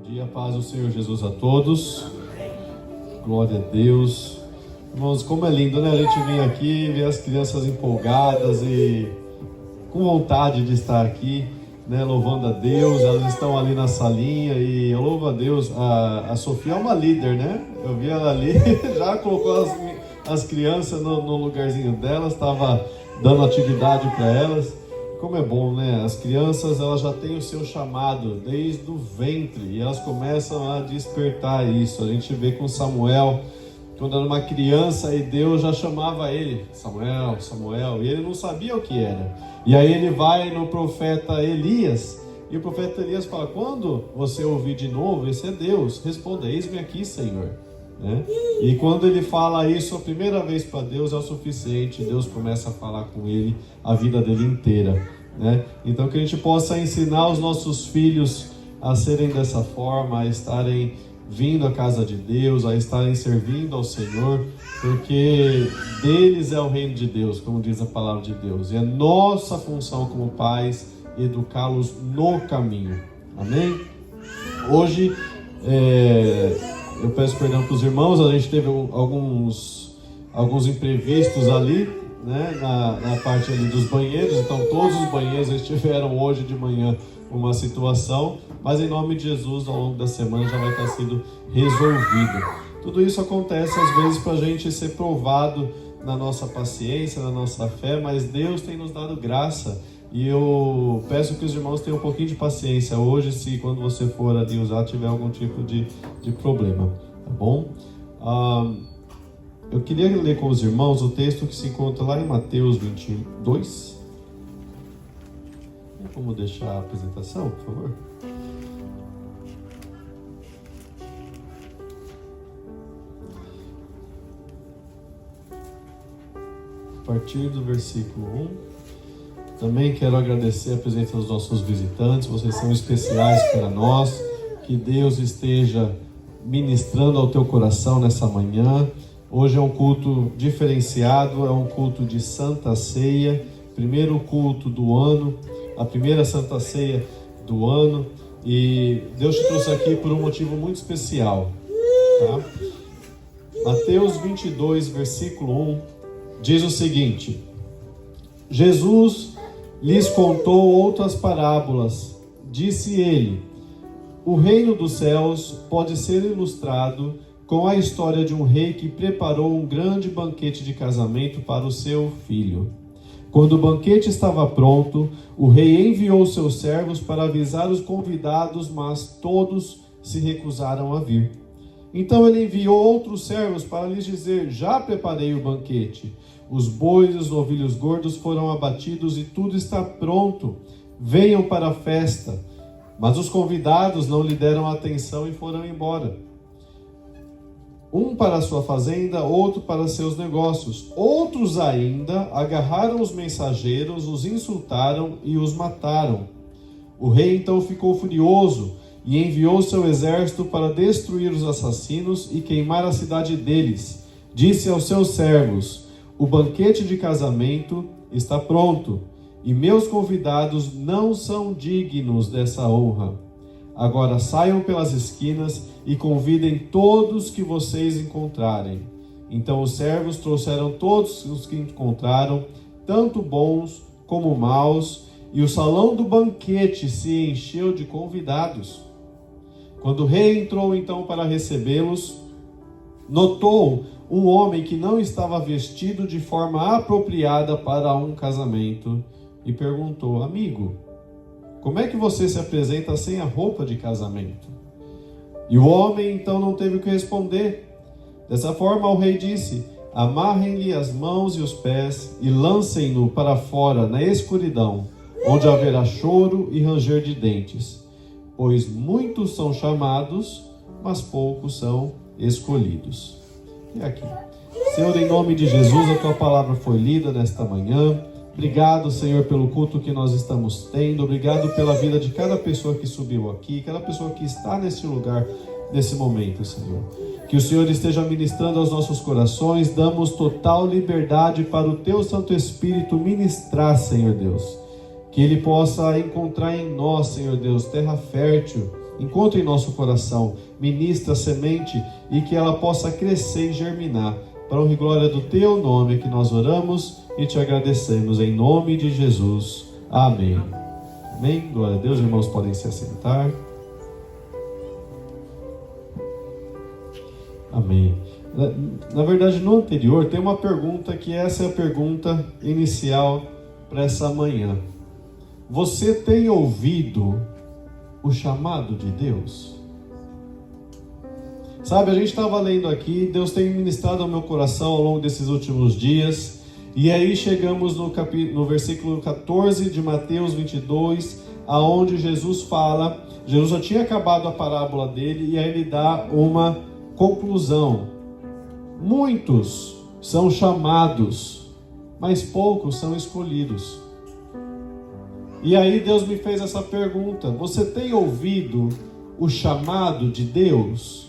dia, paz do Senhor Jesus a todos. Glória a Deus. Irmãos, como é lindo, né? A gente vem aqui, ver as crianças empolgadas e com vontade de estar aqui, né? Louvando a Deus. Elas estão ali na salinha e eu louvo a Deus. A Sofia é uma líder, né? Eu vi ela ali, já colocou as crianças no lugarzinho delas, estava dando atividade para elas. Como é bom, né? As crianças, elas já têm o seu chamado desde o ventre e elas começam a despertar isso. A gente vê com Samuel, quando era uma criança e Deus já chamava ele, Samuel, Samuel, e ele não sabia o que era. E aí ele vai no profeta Elias, e o profeta Elias fala: quando você ouvir de novo, esse é Deus, responda: eis-me aqui, Senhor. Né? E quando ele fala isso a primeira vez para Deus, é o suficiente. Deus começa a falar com ele a vida dele inteira, né? Então que a gente possa ensinar os nossos filhos a serem dessa forma, a estarem vindo à casa de Deus, a estarem servindo ao Senhor, porque deles é o reino de Deus, como diz a palavra de Deus, e é nossa função como pais educá-los no caminho. Amém? Hoje eu peço perdão para os irmãos, a gente teve alguns imprevistos ali, né, na parte ali dos banheiros. Então todos os banheiros eles tiveram hoje de manhã uma situação, mas em nome de Jesus ao longo da semana já vai estar sendo resolvido. Tudo isso acontece às vezes para a gente ser provado na nossa paciência, na nossa fé, mas Deus tem nos dado graça. E eu peço que os irmãos tenham um pouquinho de paciência hoje, se quando você for ali usar tiver algum tipo de problema, tá bom? Eu queria ler com os irmãos o texto que se encontra lá em Mateus 22. Tem como deixar a apresentação, por favor? A partir do versículo 1. Também quero agradecer a presença dos nossos visitantes, vocês são especiais para nós. Que Deus esteja ministrando ao teu coração nessa manhã. Hoje é um culto diferenciado, é um culto de Santa Ceia, primeiro culto do ano, a primeira Santa Ceia do ano, e Deus te trouxe aqui por um motivo muito especial, tá? Mateus 22, versículo 1, diz o seguinte: Jesus lhes contou outras parábolas. Disse ele: o reino dos céus pode ser ilustrado com a história de um rei que preparou um grande banquete de casamento para o seu filho. Quando o banquete estava pronto, o rei enviou seus servos para avisar os convidados, mas todos se recusaram a vir. Então ele enviou outros servos para lhes dizer: já preparei o banquete. Os bois e os novilhos gordos foram abatidos e tudo está pronto. Venham para a festa. Mas os convidados não lhe deram atenção e foram embora. Um para a sua fazenda, outro para seus negócios. Outros ainda agarraram os mensageiros, os insultaram e os mataram. O rei então ficou furioso e enviou seu exército para destruir os assassinos e queimar a cidade deles. Disse aos seus servos: o banquete de casamento está pronto, e meus convidados não são dignos dessa honra. Agora saiam pelas esquinas e convidem todos que vocês encontrarem. Então os servos trouxeram todos os que encontraram, tanto bons como maus, e o salão do banquete se encheu de convidados. Quando o rei entrou então para recebê-los, notou um homem que não estava vestido de forma apropriada para um casamento e perguntou: amigo, como é que você se apresenta sem a roupa de casamento? E o homem então não teve o que responder. Dessa forma o rei disse: amarrem-lhe as mãos e os pés e lancem-no para fora na escuridão, onde haverá choro e ranger de dentes, pois muitos são chamados, mas poucos são escolhidos. E aqui, Senhor, em nome de Jesus, a tua palavra foi lida nesta manhã. Obrigado, Senhor, pelo culto que nós estamos tendo. Obrigado pela vida de cada pessoa que subiu aqui, cada pessoa que está nesse lugar, nesse momento, Senhor. Que o Senhor esteja ministrando aos nossos corações. Damos total liberdade para o teu Santo Espírito ministrar, Senhor Deus. Que ele possa encontrar em nós, Senhor Deus, terra fértil, encontre em nosso coração, ministra a semente e que ela possa crescer e germinar. Para a honra e glória do Teu nome que nós oramos e Te agradecemos, em nome de Jesus. Amém. Amém. Glória a Deus, irmãos, podem se assentar. Amém. Na verdade, no anterior, tem uma pergunta que essa é a pergunta inicial para essa manhã. Você tem ouvido o chamado de Deus? Sabe, a gente estava lendo aqui, Deus tem ministrado ao meu coração ao longo desses últimos dias, e aí chegamos no versículo 14 de Mateus 22, aonde Jesus fala, Jesus já tinha acabado a parábola dele, e aí ele dá uma conclusão. Muitos são chamados, mas poucos são escolhidos. E aí Deus me fez essa pergunta: você tem ouvido o chamado de Deus?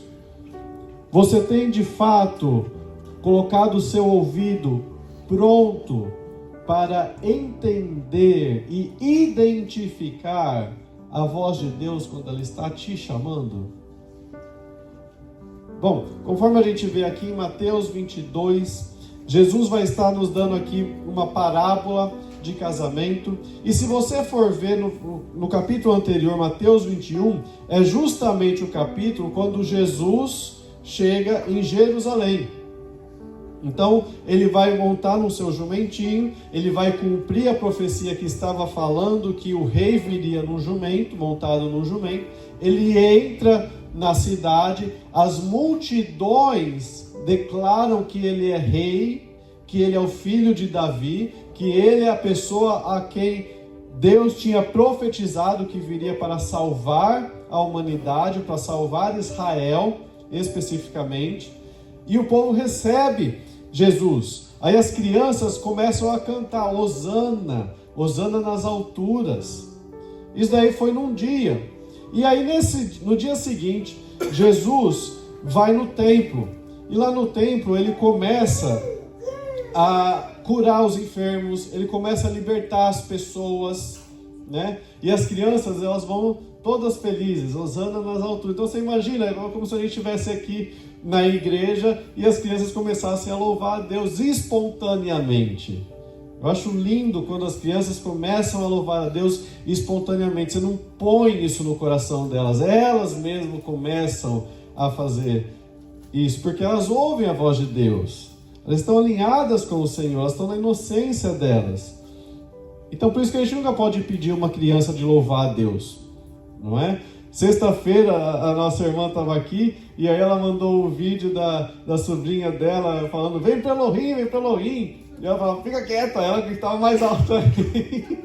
Você tem de fato colocado o seu ouvido pronto para entender e identificar a voz de Deus quando ela está te chamando? Bom, conforme a gente vê aqui em Mateus 22, Jesus vai estar nos dando aqui uma parábola de casamento. E se você for ver no capítulo anterior, Mateus 21, é justamente o capítulo quando Jesus chega em Jerusalém. Então, ele vai montar no seu jumentinho, ele vai cumprir a profecia que estava falando que o rei viria num jumento, montado num jumento. Ele entra na cidade, as multidões declaram que ele é rei, que ele é o filho de Davi, que ele é a pessoa a quem Deus tinha profetizado que viria para salvar a humanidade, para salvar Israel especificamente. E o povo recebe Jesus. Aí as crianças começam a cantar Hosana, Hosana nas alturas. Isso daí foi num dia. E aí no dia seguinte, Jesus vai no templo. E lá no templo ele começa a curar os enfermos, ele começa a libertar as pessoas, né? E as crianças, elas vão todas felizes, Hosana nas alturas. Então você imagina, é como se a gente estivesse aqui na igreja e as crianças começassem a louvar a Deus espontaneamente. Eu acho lindo quando as crianças começam a louvar a Deus espontaneamente. Você não põe isso no coração delas, elas mesmo começam a fazer isso, porque elas ouvem a voz de Deus. Elas estão alinhadas com o Senhor, elas estão na inocência delas. Então por isso que a gente nunca pode pedir uma criança de louvar a Deus, não é? Sexta-feira a nossa irmã estava aqui e aí ela mandou o vídeo da sobrinha dela falando: vem para Elohim, vem para Elohim. E ela falava: fica quieta, ela que estava mais alta aqui.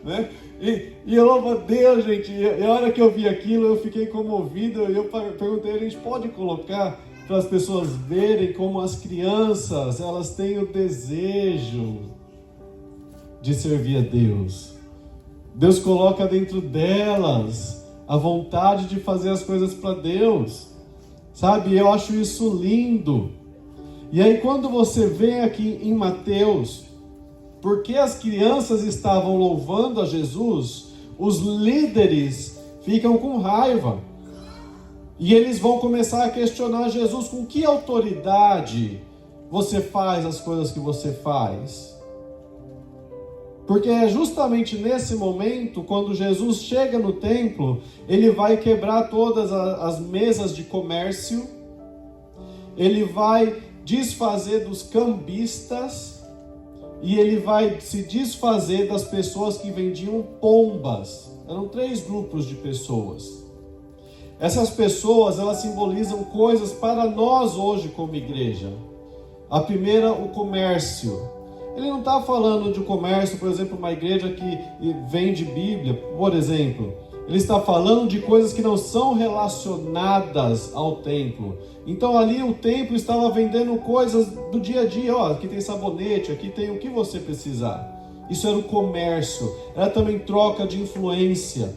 Né? E eu louvo a Deus, gente. E a hora que eu vi aquilo eu fiquei comovido e eu perguntei: a gente pode colocar para as pessoas verem como as crianças, elas têm o desejo de servir a Deus. Deus coloca dentro delas a vontade de fazer as coisas para Deus, sabe? Eu acho isso lindo. E aí quando você vem aqui em Mateus, porque as crianças estavam louvando a Jesus, os líderes ficam com raiva. E eles vão começar a questionar Jesus: com que autoridade você faz as coisas que você faz? Porque é justamente nesse momento, quando Jesus chega no templo, ele vai quebrar todas as mesas de comércio, ele vai desfazer dos cambistas, e ele vai se desfazer das pessoas que vendiam pombas. Eram 3 grupos de pessoas. Essas pessoas, elas simbolizam coisas para nós hoje como igreja. A primeira, o comércio. Ele não está falando de comércio, por exemplo, uma igreja que vende Bíblia, por exemplo. Ele está falando de coisas que não são relacionadas ao templo. Então ali o templo estava vendendo coisas do dia a dia. Ó, aqui tem sabonete, aqui tem o que você precisar. Isso era o comércio. Era também troca de influência.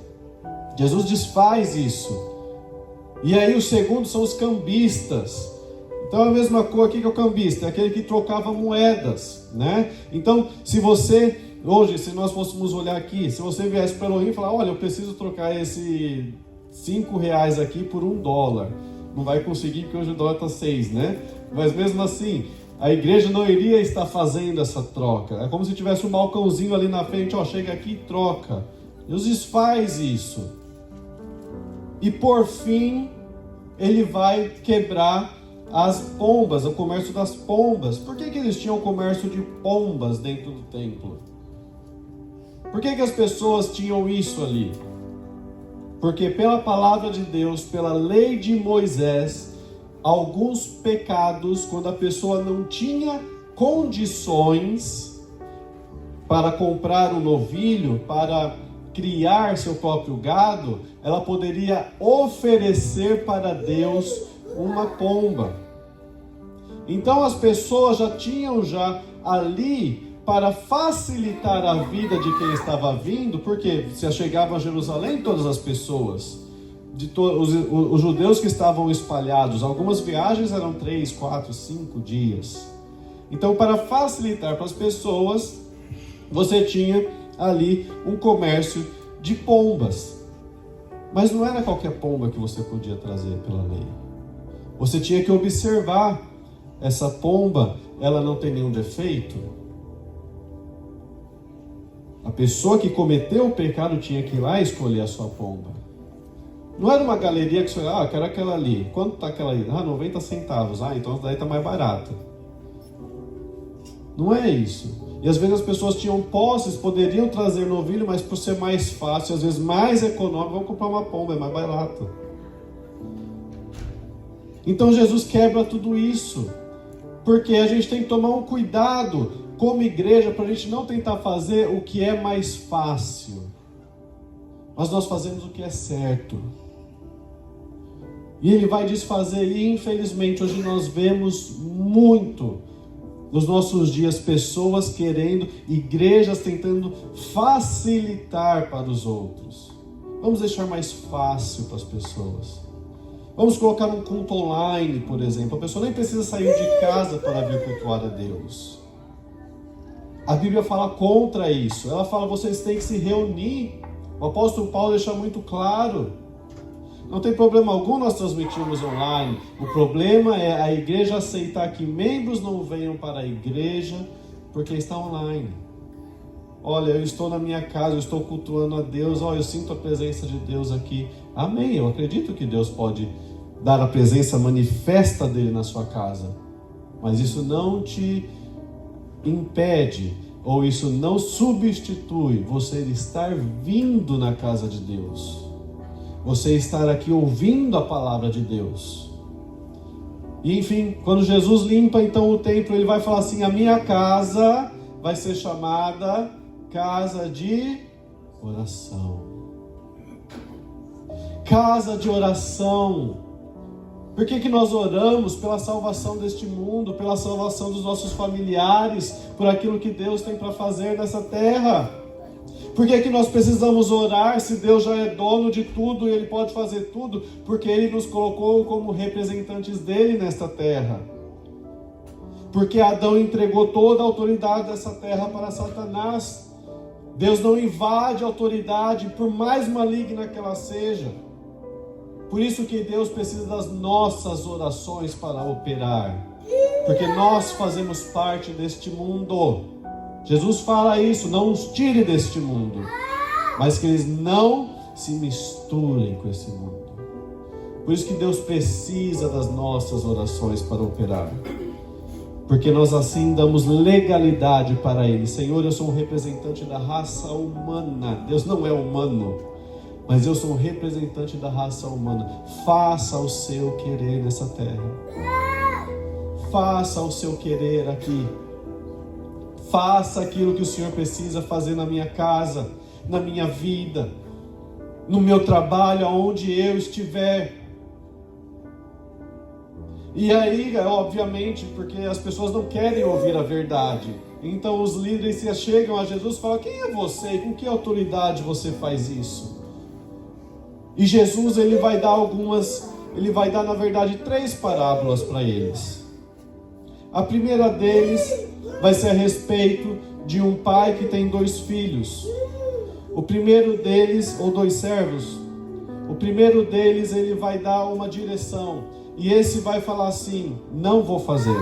Jesus desfaz isso. E aí o segundo são os cambistas. Então é a mesma coisa aqui que o cambista, é aquele que trocava moedas, né? Então, se você, hoje, se nós fôssemos olhar aqui, se você viesse para Elohim e falar: olha, eu preciso trocar esse R$5 aqui por $1. Não vai conseguir porque hoje o dólar está 6, né? Mas mesmo assim, a igreja não iria estar fazendo essa troca. É como se tivesse um balcãozinho ali na frente, ó, chega aqui e troca. Jesus faz isso. E por fim, ele vai quebrar as pombas, o comércio das pombas. Por que eles tinham comércio de pombas dentro do templo? Por que as pessoas tinham isso ali? Porque pela palavra de Deus, pela lei de Moisés, alguns pecados, quando a pessoa não tinha condições para comprar um novilho, para criar seu próprio gado, ela poderia oferecer para Deus uma pomba. Então as pessoas já tinham ali para facilitar a vida de quem estava vindo, porque se chegavam a Jerusalém todas as pessoas, os judeus que estavam espalhados, algumas viagens eram 3, 4, 5 dias. Então, para facilitar para as pessoas, você tinha ali um comércio de pombas. Mas não era qualquer pomba que você podia trazer pela lei. Você tinha que observar, essa pomba, ela não tem nenhum defeito? A pessoa que cometeu o pecado tinha que ir lá e escolher a sua pomba. Não era uma galeria que você olha, quero aquela ali. Quanto está aquela ali? 90 centavos. Então daí está mais barata. Não é isso. E às vezes as pessoas tinham posses, poderiam trazer novilho, mas por ser mais fácil, às vezes mais econômico, vão comprar uma pomba, é mais barato. Então Jesus quebra tudo isso. Porque a gente tem que tomar um cuidado como igreja, para a gente não tentar fazer o que é mais fácil, mas nós fazemos o que é certo. E ele vai desfazer, e infelizmente hoje nós vemos muito nos nossos dias pessoas querendo, igrejas tentando facilitar para os outros. Vamos deixar mais fácil para as pessoas. Vamos colocar um culto online, por exemplo. A pessoa nem precisa sair de casa para vir cultuar a Deus. A Bíblia fala contra isso. Ela fala, vocês têm que se reunir. O apóstolo Paulo deixa muito claro. Não tem problema algum nós transmitirmos online. O problema é a igreja aceitar que membros não venham para a igreja porque está online. Olha, eu estou na minha casa, eu estou cultuando a Deus. Olha, eu sinto a presença de Deus aqui. Amém. Eu acredito que Deus pode dar a presença manifesta dele na sua casa. Mas isso não te impede, ou isso não substitui você estar vindo na casa de Deus, você estar aqui ouvindo a palavra de Deus. E enfim, quando Jesus limpa então o templo, ele vai falar assim, a minha casa vai ser chamada casa de oração. Casa de oração. Por que nós oramos? Pela salvação deste mundo, pela salvação dos nossos familiares, por aquilo que Deus tem para fazer nessa terra. Por que nós precisamos orar se Deus já é dono de tudo e Ele pode fazer tudo? Porque Ele nos colocou como representantes dEle nesta terra. Porque Adão entregou toda a autoridade dessa terra para Satanás. Deus não invade a autoridade, por mais maligna que ela seja. Por isso que Deus precisa das nossas orações para operar. Porque nós fazemos parte deste mundo. Jesus fala isso, não os tire deste mundo, mas que eles não se misturem com esse mundo. Por isso que Deus precisa das nossas orações para operar. Porque nós assim damos legalidade para Ele. Senhor, eu sou um representante da raça humana. Deus não é humano, mas eu sou um representante da raça humana. Faça o seu querer nessa terra. Faça o seu querer aqui. Faça aquilo que o Senhor precisa fazer na minha casa, na minha vida, no meu trabalho, aonde eu estiver. E aí, obviamente, porque as pessoas não querem ouvir a verdade. Então os líderes se chegam a Jesus e falam, quem é você? E com que autoridade você faz isso? E Jesus, ele vai dar na verdade 3 parábolas para eles. A primeira deles vai ser a respeito de um pai que tem 2 filhos. O primeiro deles, ou 2 servos, O primeiro deles, ele vai dar uma direção. E esse vai falar assim: não vou fazer.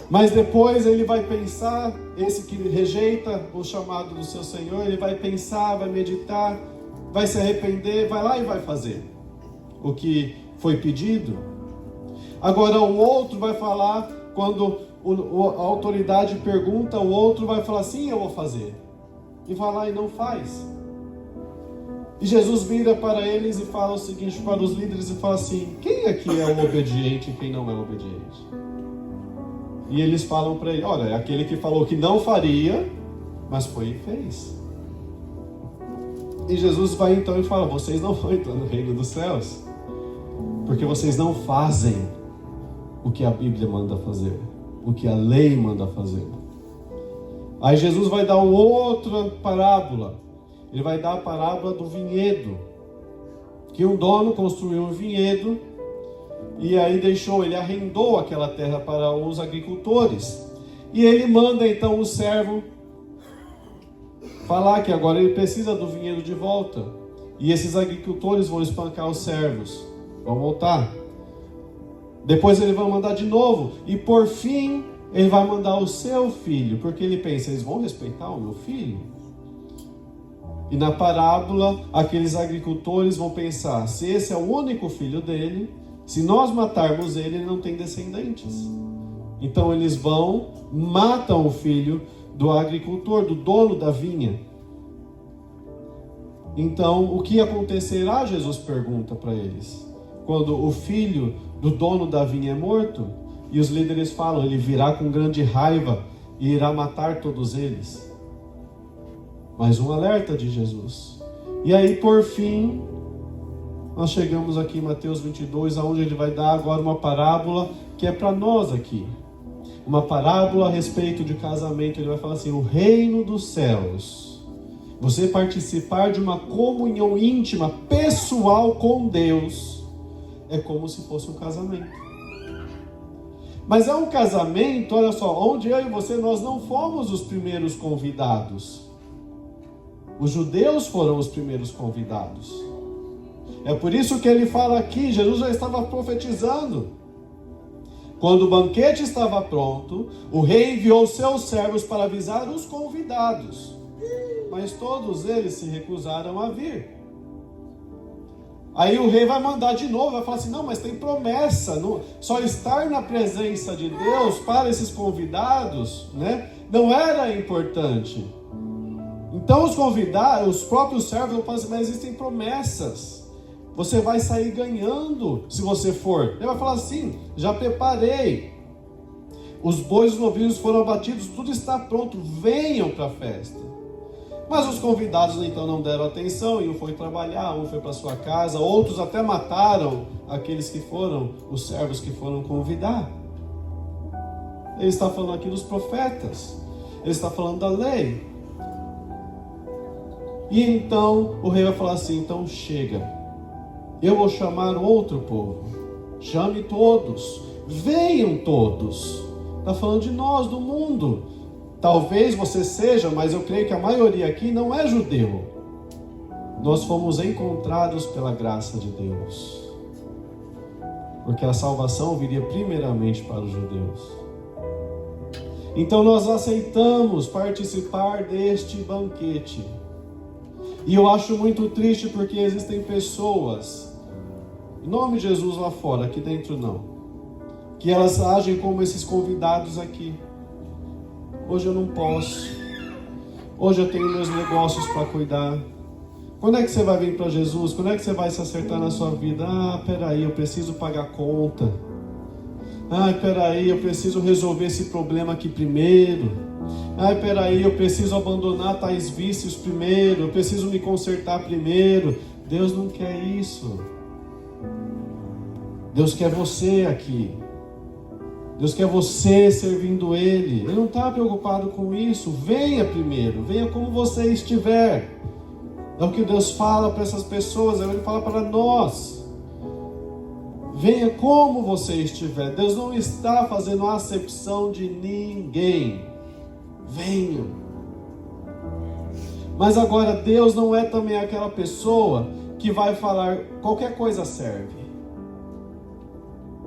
Mas depois ele vai pensar, esse que rejeita o chamado do seu Senhor, ele vai pensar, vai meditar, vai se arrepender, vai lá e vai fazer o que foi pedido. Agora o outro vai falar, quando a autoridade pergunta, o outro vai falar: sim, eu vou fazer. E vai lá e não faz. E Jesus vira para eles e fala o seguinte, para os líderes, e fala assim: quem aqui é o obediente e quem não é obediente? E eles falam para ele: olha, é aquele que falou que não faria, mas foi e fez. E Jesus vai então e fala: vocês não vão entrar no reino dos céus, porque vocês não fazem o que a Bíblia manda fazer, o que a lei manda fazer. Aí Jesus vai dar outra parábola. Ele vai dar a parábola do vinhedo, que um dono construiu um vinhedo e aí ele arrendou aquela terra para os agricultores. E ele manda então o servo falar que agora ele precisa do vinhedo de volta. E esses agricultores vão espancar os servos, vão voltar. Depois ele vai mandar de novo. E por fim, ele vai mandar o seu filho, porque ele pensa: eles vão respeitar o meu filho? E na parábola, aqueles agricultores vão pensar: se esse é o único filho dele, se nós matarmos ele, ele não tem descendentes. Então eles vão, matam o filho do agricultor, do dono da vinha. Então, o que acontecerá? Jesus pergunta para eles. Quando o filho do dono da vinha é morto, e os líderes falam: ele virá com grande raiva e irá matar todos eles. Mais um alerta de Jesus. E aí, por fim, nós chegamos aqui em Mateus 22, onde ele vai dar agora uma parábola que é para nós aqui. Uma parábola a respeito de casamento. Ele vai falar assim: o reino dos céus, você participar de uma comunhão íntima, pessoal com Deus, é como se fosse um casamento. Mas é um casamento, olha só, onde eu e você, nós não fomos os primeiros convidados. Os judeus foram os primeiros convidados. É por isso que ele fala aqui, Jesus já estava profetizando. Quando o banquete estava pronto, o rei enviou seus servos para avisar os convidados. Mas todos eles se recusaram a vir. Aí o rei vai mandar de novo, vai falar assim: não, mas tem promessa. Só estar na presença de Deus para esses convidados, né, não era importante. Então os convidados, os próprios servos vão falar assim: mas existem promessas. Você vai sair ganhando se você for. Ele vai falar assim: já preparei. Os bois e os novilhos foram abatidos, tudo está pronto, venham para a festa. Mas os convidados então não deram atenção, e um foi trabalhar, um foi para sua casa, outros até mataram aqueles que foram, os servos que foram convidar. Ele está falando aqui dos profetas, ele está falando da lei. E então o rei vai falar assim: então chega, eu vou chamar outro povo, chame todos, venham todos. Está falando de nós, do mundo. Talvez você seja, mas eu creio que a maioria aqui não é judeu. Nós fomos encontrados pela graça de Deus, porque a salvação viria primeiramente para os judeus. Então nós aceitamos participar deste banquete. E eu acho muito triste porque existem pessoas, em nome de Jesus lá fora, aqui dentro não, que elas agem como esses convidados aqui. Hoje eu não posso, hoje eu tenho meus negócios para cuidar. Quando é que você vai vir para Jesus? Quando é que você vai se acertar na sua vida? Peraí, eu preciso pagar conta. Peraí, eu preciso resolver esse problema aqui primeiro. Peraí, eu preciso abandonar tais vícios primeiro. Eu preciso me consertar primeiro. Deus não quer isso. Deus quer você aqui. Deus quer você servindo Ele. Ele não está preocupado com isso. Venha primeiro, venha como você estiver. É o que Deus fala para essas pessoas, Ele fala para nós. Venha como você estiver. Deus não está fazendo acepção de ninguém. Venha. Mas agora Deus não é também aquela pessoa que vai falar qualquer coisa serve.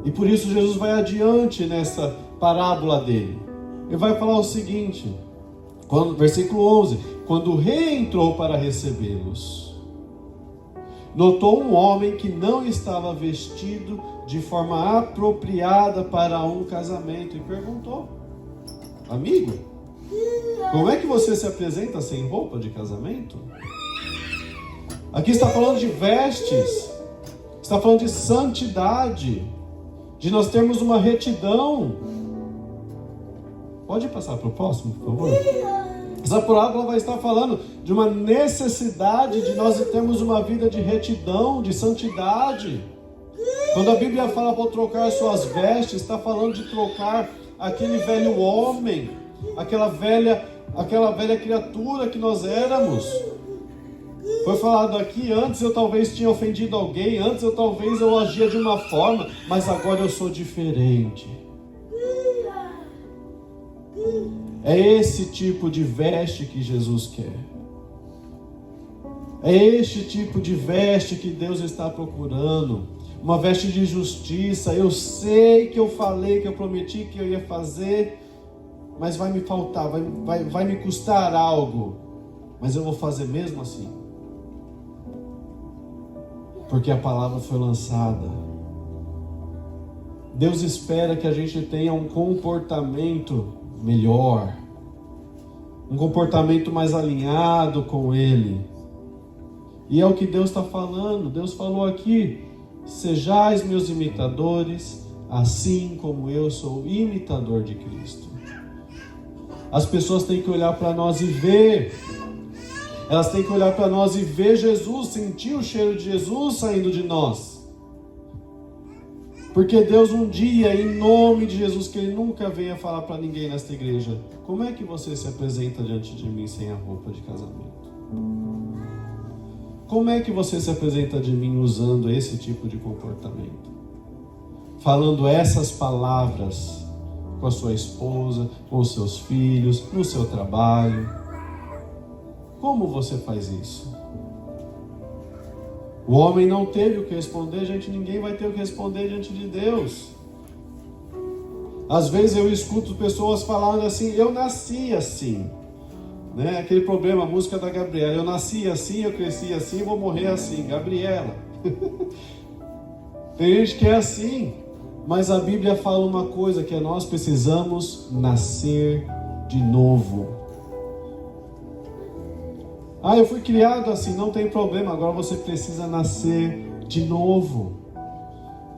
E por isso Jesus vai adiante nessa parábola dele. Ele vai falar o seguinte, versículo 11: quando o rei entrou para recebê-los, notou um homem que não estava vestido de forma apropriada para um casamento e perguntou: amigo, como é que você se apresenta sem roupa de casamento? Aqui está falando de vestes, está falando de santidade, de nós termos uma retidão. Pode passar para o próximo, por favor? Essa parábola vai estar falando de uma necessidade de nós termos uma vida de retidão, de santidade. Quando a Bíblia fala para trocar suas vestes, está falando de trocar aquele velho homem, aquela velha criatura que nós éramos. Foi falado aqui, antes eu talvez tinha ofendido alguém, antes eu agia de uma forma, mas agora eu sou diferente. É esse tipo de veste que Jesus quer. É este tipo de veste que Deus está procurando. Uma veste de justiça. Eu sei que eu falei, que eu prometi que eu ia fazer, mas vai me faltar, vai me custar algo. Mas eu vou fazer mesmo assim. Porque a palavra foi lançada. Deus espera que a gente tenha um comportamento melhor, um comportamento mais alinhado com Ele. E é o que Deus está falando. Deus falou aqui: sejais meus imitadores, assim como eu sou imitador de Cristo. As pessoas têm que olhar para nós e ver. Elas têm que olhar para nós e ver Jesus, sentir o cheiro de Jesus saindo de nós. Porque Deus um dia, em nome de Jesus, que Ele nunca venha falar para ninguém nesta igreja: como é que você se apresenta diante de mim sem a roupa de casamento? Como é que você se apresenta de mim usando esse tipo de comportamento? Falando essas palavras com a sua esposa, com os seus filhos, no seu trabalho. Como você faz isso? O homem não teve o que responder, gente, ninguém vai ter o que responder diante de Deus. Às vezes eu escuto pessoas falando assim: eu nasci assim, né? Aquele problema, a música da Gabriela: eu nasci assim, eu cresci assim, vou morrer assim. Gabriela. Tem gente que é assim, mas a Bíblia fala uma coisa, que nós precisamos nascer de novo. Ah, eu fui criado assim, não tem problema, agora você precisa nascer de novo.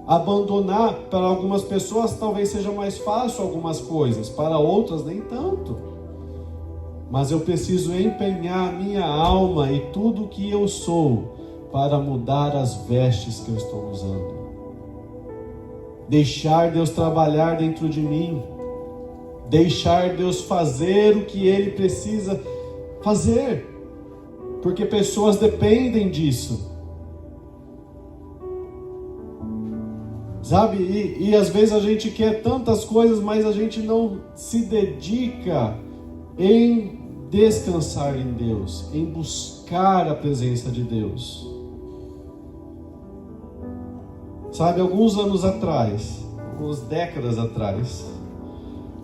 Abandonar, para algumas pessoas talvez seja mais fácil algumas coisas, para outras nem tanto. Mas eu preciso empenhar a minha alma e tudo que eu sou para mudar as vestes que eu estou usando. Deixar Deus trabalhar dentro de mim. Deixar Deus fazer o que Ele precisa fazer. Porque pessoas dependem disso. Sabe? E às vezes a gente quer tantas coisas, mas a gente não se dedica em descansar em Deus, em buscar a presença de Deus. Sabe, alguns anos atrás, algumas décadas atrás,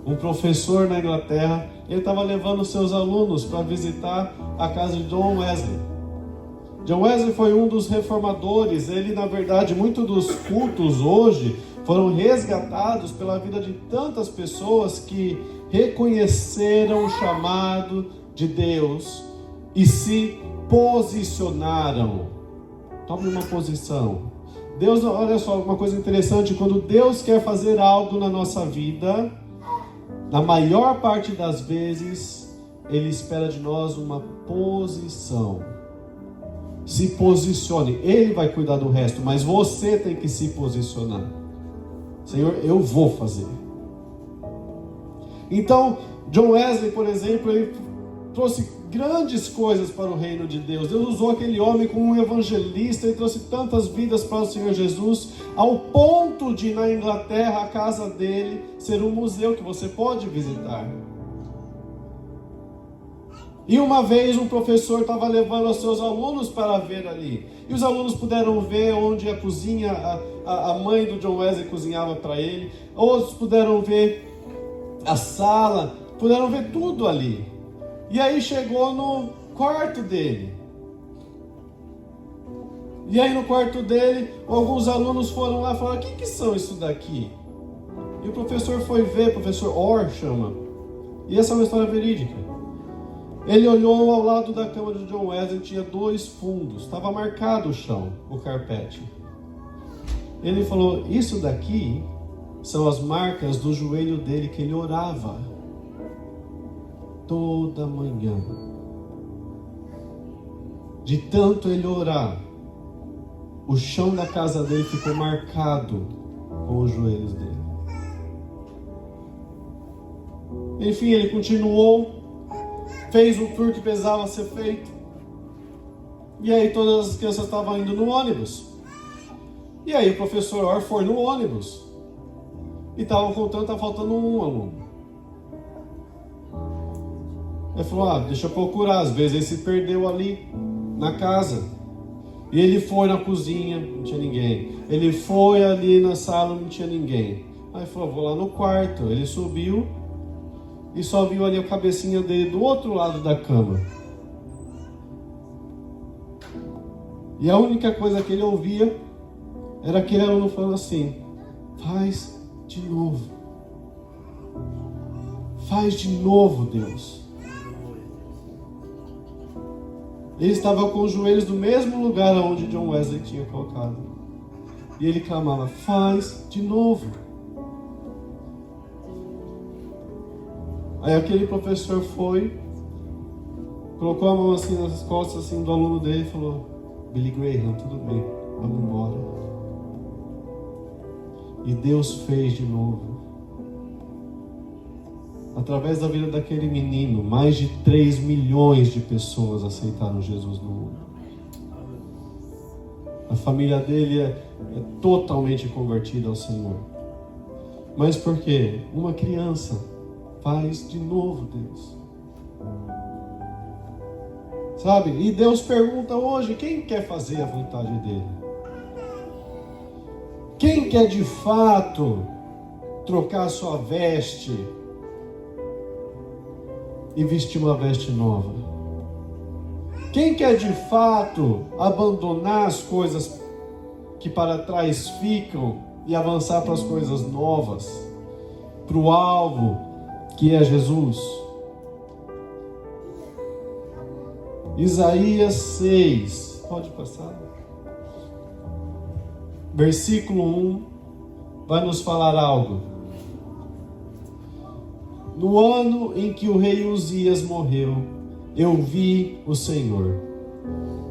um professor na Inglaterra, ele estava levando seus alunos para visitar a casa de John Wesley. John Wesley foi um dos reformadores. Ele, na verdade, muitos dos cultos hoje foram resgatados pela vida de tantas pessoas que reconheceram o chamado de Deus e se posicionaram. Tome uma posição. Deus, olha só, uma coisa interessante: quando Deus quer fazer algo na nossa vida, na maior parte das vezes, Ele espera de nós uma posição. Se posicione. Ele vai cuidar do resto, mas você tem que se posicionar. Senhor, eu vou fazer. Então, John Wesley, por exemplo, ele trouxe grandes coisas para o reino de Deus. Deus usou aquele homem como um evangelista e trouxe tantas vidas para o Senhor Jesus, ao ponto de, na Inglaterra, a casa dele ser um museu que você pode visitar. E uma vez um professor estava levando os seus alunos para ver ali. E os alunos puderam ver onde a cozinha, a mãe do John Wesley cozinhava para ele. Outros puderam ver a sala, puderam ver tudo ali. E aí chegou no quarto dele. E aí no quarto dele, alguns alunos foram lá e falaram: o que são isso daqui? E o professor foi ver, o professor Orr chama. E essa é uma história verídica. Ele olhou ao lado da cama de John Wesley, tinha 2 fundos, estava marcado o chão, o carpete. Ele falou: isso daqui são as marcas do joelho dele que ele orava toda manhã. De tanto ele orar, o chão da casa dele ficou marcado com os joelhos dele. Enfim, ele continuou, fez o tour que precisava ser feito. E aí todas as crianças estavam indo no ônibus. E aí o professor Orr foi no ônibus. E estavam contando, estava faltando um aluno. Ele falou: deixa eu procurar. Às vezes ele se perdeu ali na casa. E ele foi na cozinha, não tinha ninguém. Ele foi ali na sala, não tinha ninguém. Aí ele falou: vou lá no quarto. Ele subiu e só viu ali a cabecinha dele do outro lado da cama. E a única coisa que ele ouvia era aquele aluno falando assim: faz de novo. Faz de novo, Deus. Ele estava com os joelhos no mesmo lugar onde John Wesley tinha colocado. E ele clamava: faz de novo. Aí aquele professor foi, colocou a mão assim nas costas assim, do aluno dele e falou: Billy Graham, tudo bem, vamos embora. E Deus fez de novo. Através da vida daquele menino, mais de 3 milhões de pessoas aceitaram Jesus no mundo. A família dele é totalmente convertida ao Senhor. Mas por quê? Uma criança faz de novo, Deus. Sabe? E Deus pergunta hoje: quem quer fazer a vontade dele? Quem quer de fato trocar sua veste e vestir uma veste nova? Quem quer de fato abandonar as coisas que para trás ficam e avançar para as coisas novas, para o alvo que é Jesus? Isaías 6, pode passar. Versículo 1 vai nos falar algo. No ano em que o rei Uzias morreu, eu vi o Senhor.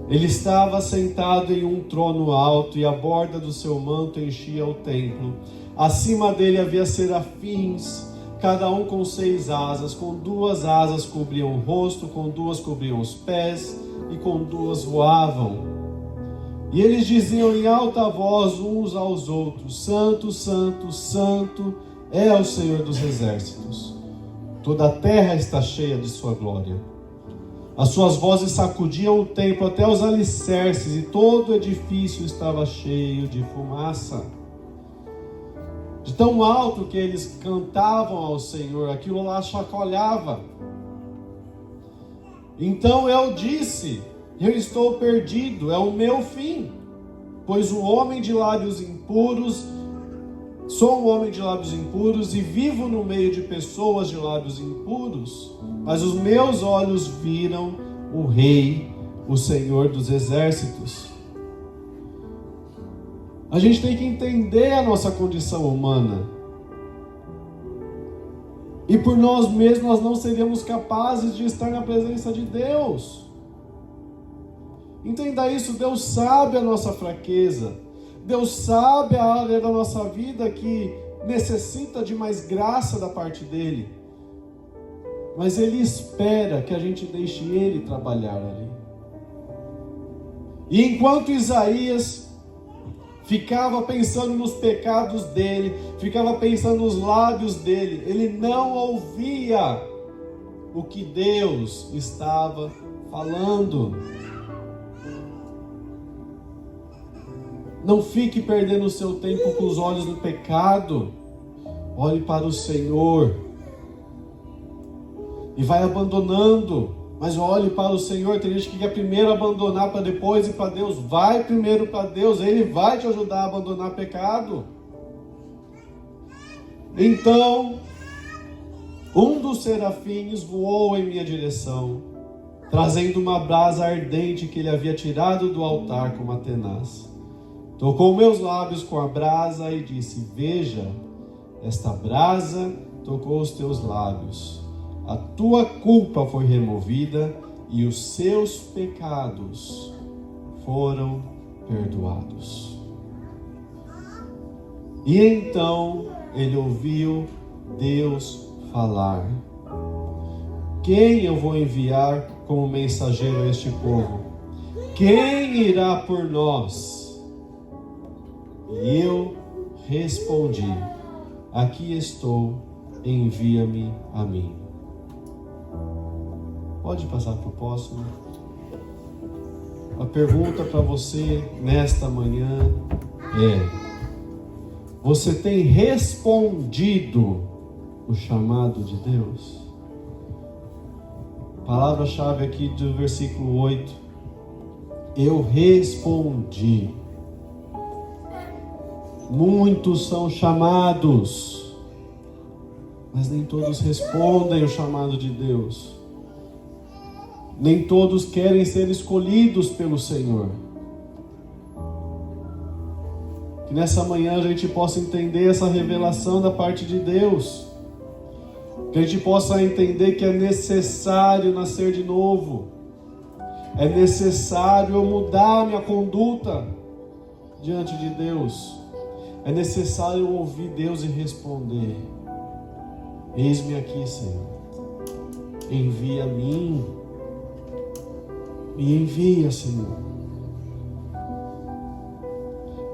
Ele estava sentado em um trono alto e a borda do seu manto enchia o templo. Acima dele havia serafins, cada um com 6 asas. Com 2 asas cobriam o rosto, com 2 cobriam os pés e com 2 voavam. E eles diziam em alta voz uns aos outros: Santo, Santo, Santo é o Senhor dos exércitos. Toda a terra está cheia de sua glória. As suas vozes sacudiam o templo até os alicerces, e todo o edifício estava cheio de fumaça. De tão alto que eles cantavam ao Senhor, aquilo lá chacoalhava. Então eu disse: eu estou perdido, é o meu fim, pois o homem de lábios impuros, sou um homem de lábios impuros e vivo no meio de pessoas de lábios impuros, mas os meus olhos viram o Rei, o Senhor dos exércitos. A gente tem que entender a nossa condição humana. E por nós mesmos nós não seríamos capazes de estar na presença de Deus. Entenda isso, Deus sabe a nossa fraqueza. Deus sabe a área da nossa vida que necessita de mais graça da parte dele. Mas Ele espera que a gente deixe Ele trabalhar ali. E enquanto Isaías ficava pensando nos pecados dele, ficava pensando nos lábios dele, ele não ouvia o que Deus estava falando. Não fique perdendo o seu tempo com os olhos no pecado. Olhe para o Senhor. E vai abandonando. Mas olhe para o Senhor. Tem gente que quer primeiro abandonar para depois ir para Deus. Vai primeiro para Deus. Ele vai te ajudar a abandonar pecado. Então, um dos serafins voou em minha direção, trazendo uma brasa ardente que ele havia tirado do altar com uma tenaz. Tocou meus lábios com a brasa e disse: veja, esta brasa tocou os teus lábios. A tua culpa foi removida e os seus pecados foram perdoados. E então ele ouviu Deus falar: quem eu vou enviar como mensageiro a este povo? Quem irá por nós? E eu respondi: aqui estou, envia-me a mim. Pode passar para o próximo. A pergunta para você nesta manhã é: você tem respondido o chamado de Deus? Palavra-chave aqui do versículo 8: eu respondi. Muitos são chamados, mas nem todos respondem o chamado de Deus. Nem todos querem ser escolhidos pelo Senhor. Que nessa manhã a gente possa entender essa revelação da parte de Deus. Que a gente possa entender que é necessário nascer de novo. É necessário eu mudar minha conduta diante de Deus. É necessário eu ouvir Deus e responder: eis-me aqui, Senhor. Envia a mim. Me envia, Senhor.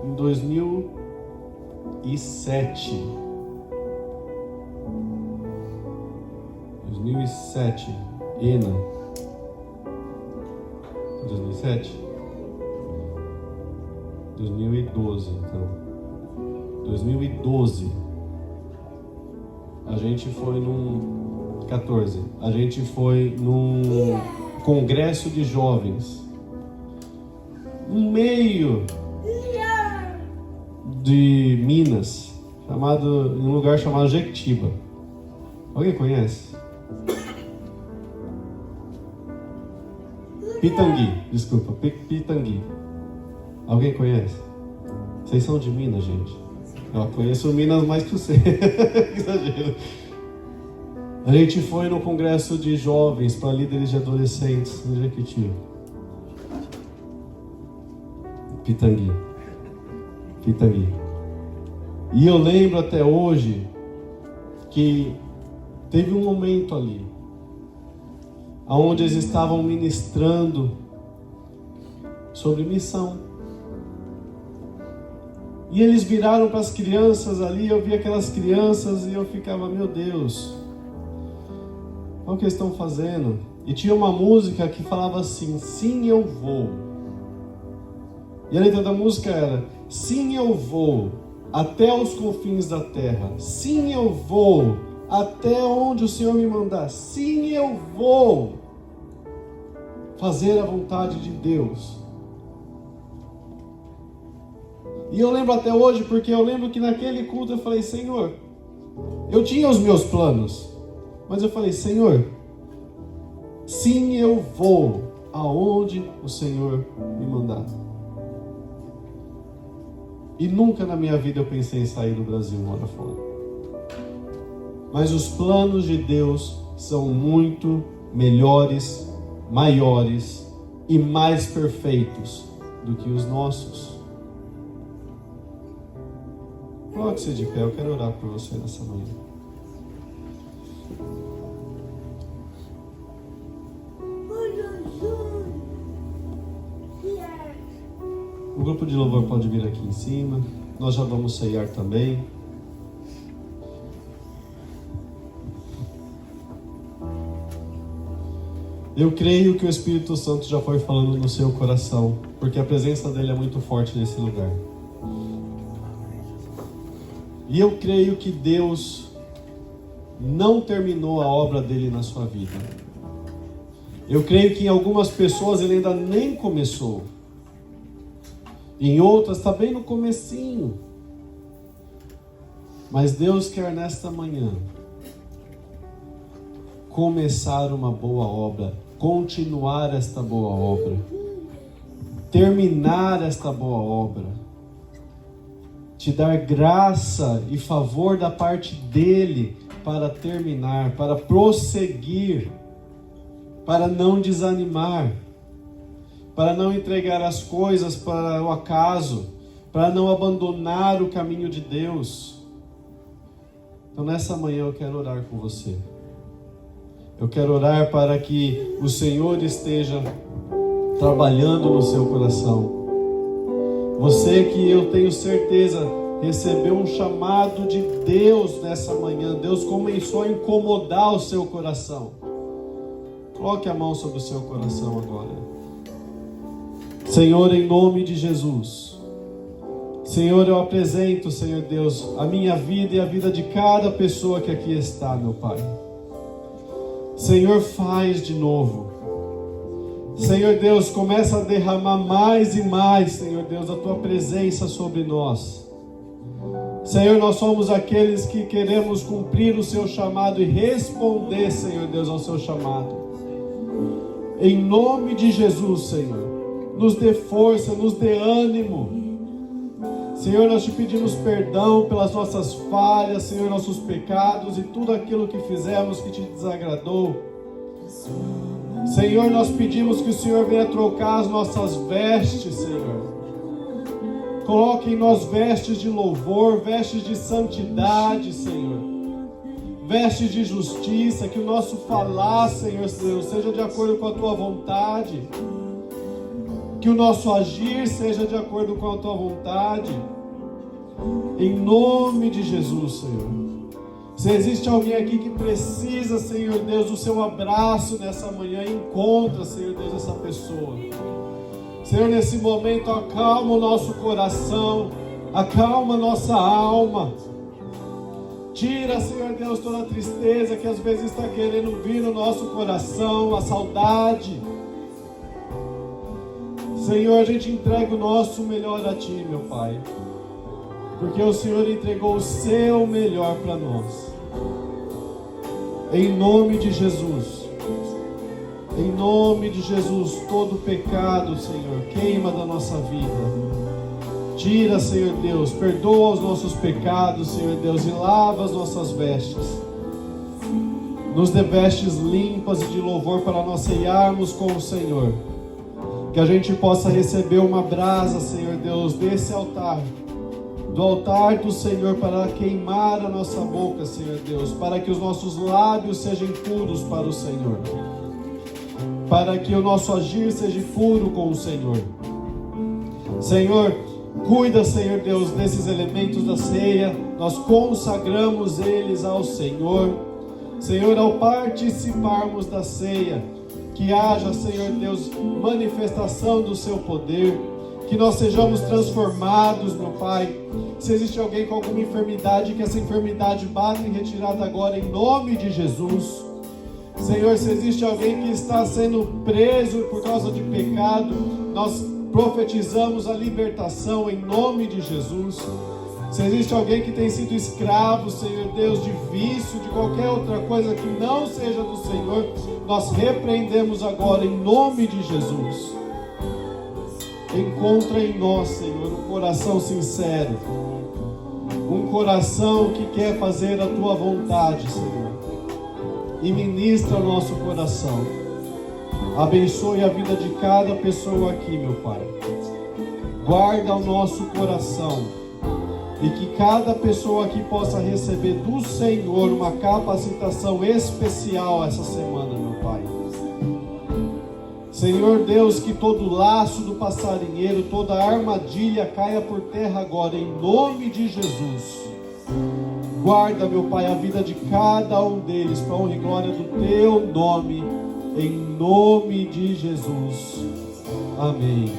Em 2007, 2012, então. 2012, a gente foi a gente foi num congresso de jovens, no meio de Minas, em um lugar chamado Jequitiba. Alguém conhece? Pitangui, desculpa, Pitangui. Alguém conhece? Vocês são de Minas, gente? Eu conheço Minas mais que você. Exagero. A gente foi no congresso de jovens para líderes de adolescentes no Jequiti. Pitangui. E eu lembro até hoje que teve um momento ali onde eles estavam ministrando sobre missão. E eles viraram para as crianças ali, eu vi aquelas crianças e eu ficava: meu Deus, olha o que eles estão fazendo. E tinha uma música que falava assim: sim, eu vou. E a letra da música era: sim, eu vou até os confins da terra. Sim, eu vou até onde o Senhor me mandar. Sim, eu vou fazer a vontade de Deus. E eu lembro até hoje, porque eu lembro que naquele culto eu falei: Senhor, eu tinha os meus planos, mas eu falei: Senhor, sim, eu vou aonde o Senhor me mandar. E nunca na minha vida eu pensei em sair do Brasil e morar fora. Mas os planos de Deus são muito melhores, maiores e mais perfeitos do que os nossos. Coloque-se de pé, eu quero orar por você nessa manhã. O grupo de louvor pode vir aqui em cima. Nós já vamos ceiar também. Eu creio que o Espírito Santo já foi falando no seu coração, porque a presença dele é muito forte nesse lugar. E eu creio que Deus não terminou a obra dele na sua vida. Eu creio que em algumas pessoas ele ainda nem começou. Em outras está bem no comecinho. Mas Deus quer nesta manhã começar uma boa obra, continuar esta boa obra, terminar esta boa obra, te dar graça e favor da parte dele para terminar, para prosseguir, para não desanimar, para não entregar as coisas para o acaso, para não abandonar o caminho de Deus. Então nessa manhã eu quero orar com você. Eu quero orar para que o Senhor esteja trabalhando no seu coração. Você que eu tenho certeza recebeu um chamado de Deus nessa manhã. Deus começou a incomodar o seu coração. Coloque a mão sobre o seu coração agora. Senhor, em nome de Jesus. Senhor, eu apresento, Senhor Deus, a minha vida e a vida de cada pessoa que aqui está, meu Pai. Senhor, faz de novo. Senhor Deus, começa a derramar mais e mais, Senhor Deus, a Tua presença sobre nós. Senhor, nós somos aqueles que queremos cumprir o Seu chamado e responder, Senhor Deus, ao Seu chamado. Em nome de Jesus, Senhor, nos dê força, nos dê ânimo. Senhor, nós te pedimos perdão pelas nossas falhas, Senhor, nossos pecados e tudo aquilo que fizemos que te desagradou. Senhor, nós pedimos que o Senhor venha trocar as nossas vestes, Senhor. Coloque em nós vestes de louvor, vestes de santidade, Senhor. Vestes de justiça, que o nosso falar, Senhor Deus, seja de acordo com a Tua vontade. Que o nosso agir seja de acordo com a Tua vontade. Em nome de Jesus, Senhor. Se existe alguém aqui que precisa, Senhor Deus, do Seu abraço nessa manhã, encontra, Senhor Deus, essa pessoa. Senhor, nesse momento, acalma o nosso coração, acalma a nossa alma. Tira, Senhor Deus, toda a tristeza que às vezes está querendo vir no nosso coração, a saudade. Senhor, a gente entrega o nosso melhor a Ti, meu Pai. Porque o Senhor entregou o Seu melhor para nós. Em nome de Jesus. Em nome de Jesus, todo pecado, Senhor, queima da nossa vida. Tira, Senhor Deus, perdoa os nossos pecados, Senhor Deus, e lava as nossas vestes. Nos dê vestes limpas e de louvor para nós ceiarmos com o Senhor. Que a gente possa receber uma brasa, Senhor Deus, desse altar. Do altar do Senhor para queimar a nossa boca, Senhor Deus. Para que os nossos lábios sejam puros para o Senhor. Para que o nosso agir seja puro com o Senhor. Senhor, cuida, Senhor Deus, desses elementos da ceia. Nós consagramos eles ao Senhor. Senhor, ao participarmos da ceia, que haja, Senhor Deus, manifestação do Seu poder. Que nós sejamos transformados, meu Pai. Se existe alguém com alguma enfermidade, que essa enfermidade bata em retirada agora, em nome de Jesus. Senhor, se existe alguém que está sendo preso por causa de pecado, nós profetizamos a libertação em nome de Jesus. Se existe alguém que tem sido escravo, Senhor Deus, de vício, de qualquer outra coisa que não seja do Senhor, nós repreendemos agora em nome de Jesus. Encontra em nós, Senhor, um coração sincero, um coração que quer fazer a Tua vontade, Senhor. E ministra o nosso coração. Abençoe a vida de cada pessoa aqui, meu Pai. Guarda o nosso coração. E que cada pessoa aqui possa receber do Senhor uma capacitação especial essa semana, meu Pai. Senhor Deus, que todo laço do passarinheiro, toda armadilha caia por terra agora, em nome de Jesus. Guarda, meu Pai, a vida de cada um deles, para a honra e glória do Teu nome. em nome de Jesus. Amém.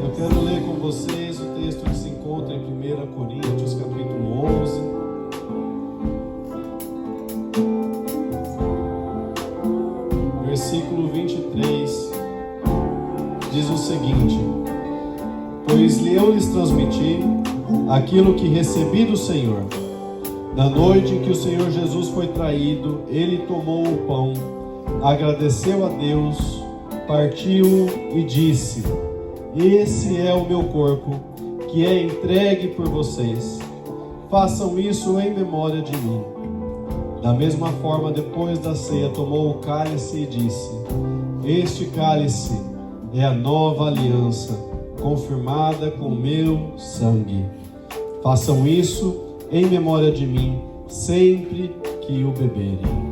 Eu quero ler com vocês o texto que se encontra em 1 Coríntios, capítulo 11. Versículo 23, diz o seguinte: Pois eu lhes transmiti aquilo que recebi do Senhor. Na noite em que o Senhor Jesus foi traído, ele tomou o pão, agradeceu a Deus, partiu e disse: Esse é o meu corpo, que é entregue por vocês. Façam isso em memória de mim. Da mesma forma, depois da ceia, tomou o cálice e disse: Este cálice é a nova aliança, confirmada com meu sangue. Façam isso em memória de mim, sempre que o beberem.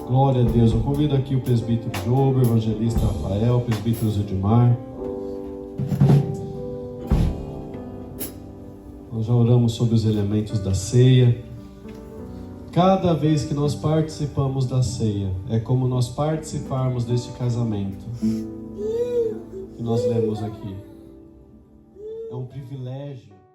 Glória a Deus. Eu convido aqui o presbítero Job, o evangelista Rafael, o presbítero Zedimar. Nós já oramos sobre os elementos da ceia. Cada vez que nós participamos da ceia, é como nós participarmos deste casamento que nós lemos aqui. É um privilégio.